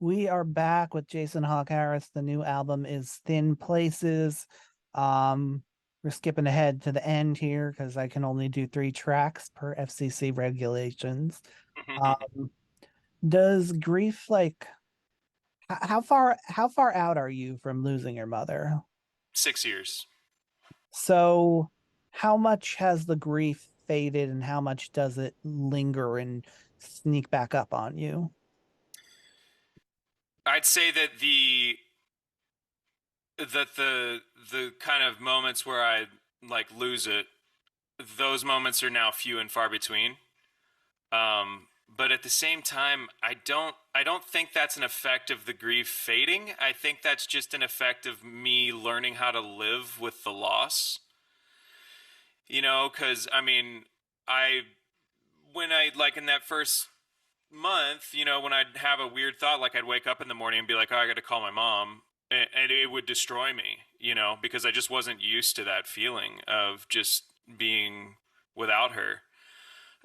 We are back with Jason Hawk Harris. The new album is Thin Places. Um, we're skipping ahead to the end here because I can only do 3 tracks per FCC regulations. Um, does grief how far out are you from losing your mother? 6 years. So how much has the grief faded and how much does it linger and sneak back up on you? I'd say that the kind of moments where I like lose it, those moments are now few and far between. But at the same time, I don't think that's an effect of the grief fading. I think that's just an effect of me learning how to live with the loss. Because I mean, I when I like in that first month, when I'd have a weird thought, like I'd wake up in the morning and be like, "Oh, I got to call my mom," and it would destroy me, because I just wasn't used to that feeling of just being without her.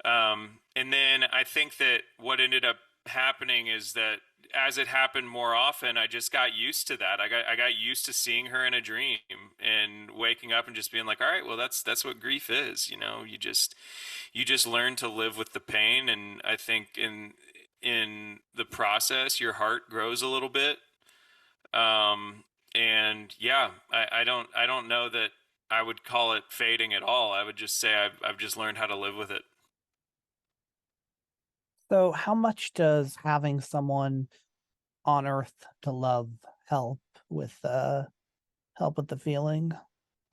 And then I think that what ended up happening is that as it happened more often, I just got used to that. I got used to seeing her in a dream and waking up and just being like, all right, well, that's what grief is. You just learn to live with the pain, and I think in the process, your heart grows a little bit. And yeah, I don't know that I would call it fading at all. I would just say I've just learned how to live with it. So how much does having someone on Earth to love help with the feeling?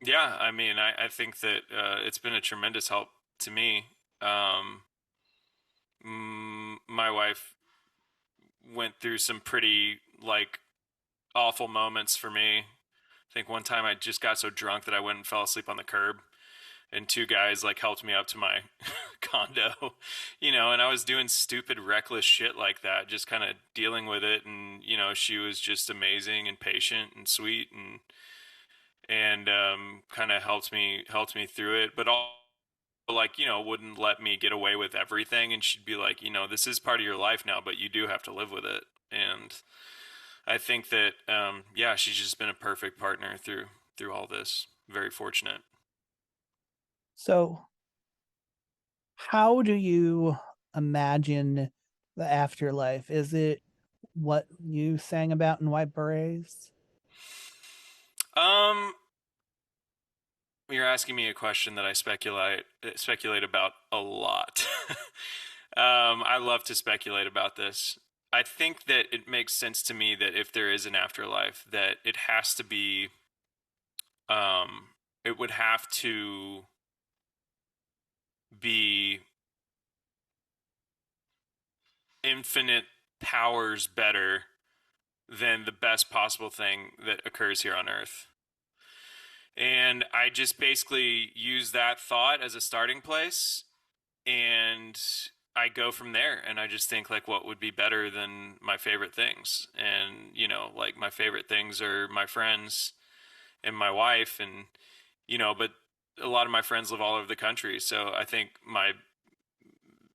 Yeah, I mean, I think that it's been a tremendous help to me. Um, my wife went through some pretty like awful moments for me. I think one time I just got so drunk that I went and fell asleep on the curb, and two guys like helped me up to my condo, and I was doing stupid, reckless shit like that, just kind of dealing with it. And she was just amazing and patient and sweet, and kind of helped me through it, but all like wouldn't let me get away with everything, and she'd be like, this is part of your life now, but you do have to live with it. And I think that yeah, she's just been a perfect partner through all this. Very fortunate. So how do you imagine the afterlife? Is it what you sang about in White Berets? um you're asking me a question that I speculate about a lot. I love to speculate about this. I think that it makes sense to me that if there is an afterlife, that um, it would have to be infinite powers better than the best possible thing that occurs here on Earth. And I just basically use that thought as a starting place, and I go from there. And I just think like what would be better than my favorite things. And like my favorite things are my friends and my wife, and but a lot of my friends live all over the country. So I think my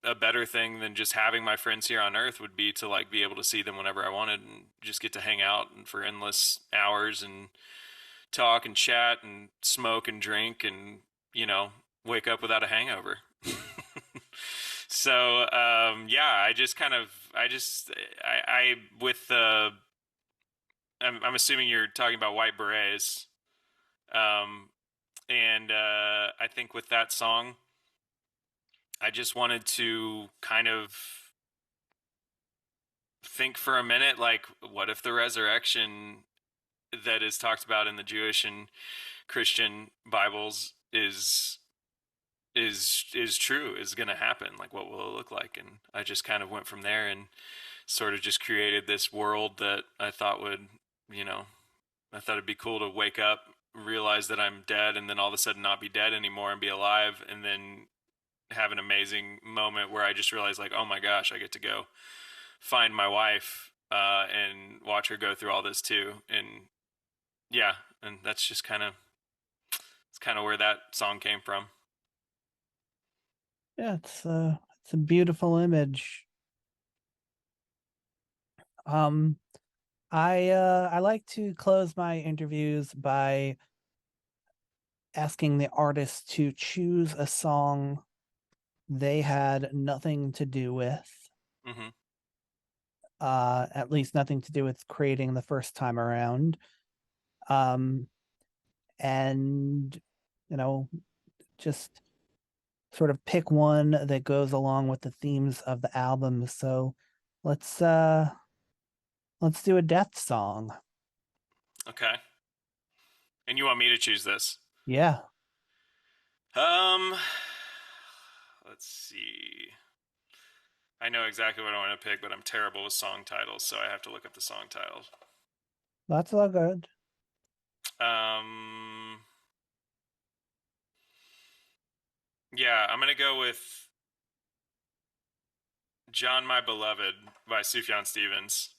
a better thing than just having my friends here on Earth would be to like be able to see them whenever I wanted and just get to hang out and for endless hours and talk and chat and smoke and drink and wake up without a hangover. So yeah, I with the I'm assuming you're talking about White Berets. Um, and I think with that song, I just wanted to kind of think for a minute, like, what if the resurrection that is talked about in the Jewish and Christian Bibles is true, is going to happen? Like, what will it look like? And I just kind of went from there and sort of just created this world that you know, I thought it'd be cool to wake up, realize that I'm dead, and then all of a sudden not be dead anymore and be alive, and then have an amazing moment where I just realized, like, oh my gosh, I get to go find my wife and watch her go through all this too. And yeah, and that's just it's kind of where that song came from. Yeah, it's a beautiful image. I like to close my interviews by asking the artist to choose a song they had nothing to do with, Mm-hmm. at least nothing to do with creating the first time around. And just sort of pick one that goes along with the themes of the album. So let's do a death song. Okay. And you want me to choose this? Yeah. Um, let's see. I know exactly what I want to pick, but I'm terrible with song titles, so I have to look up the song titles. That's all good. Um, yeah, I'm gonna go with "John My Beloved" by Sufjan Stevens.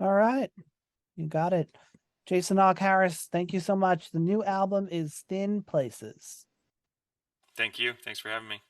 All right. You got it. Jason Ogg Harris, thank you so much. The new album is Thin Places. Thank you. Thanks for having me.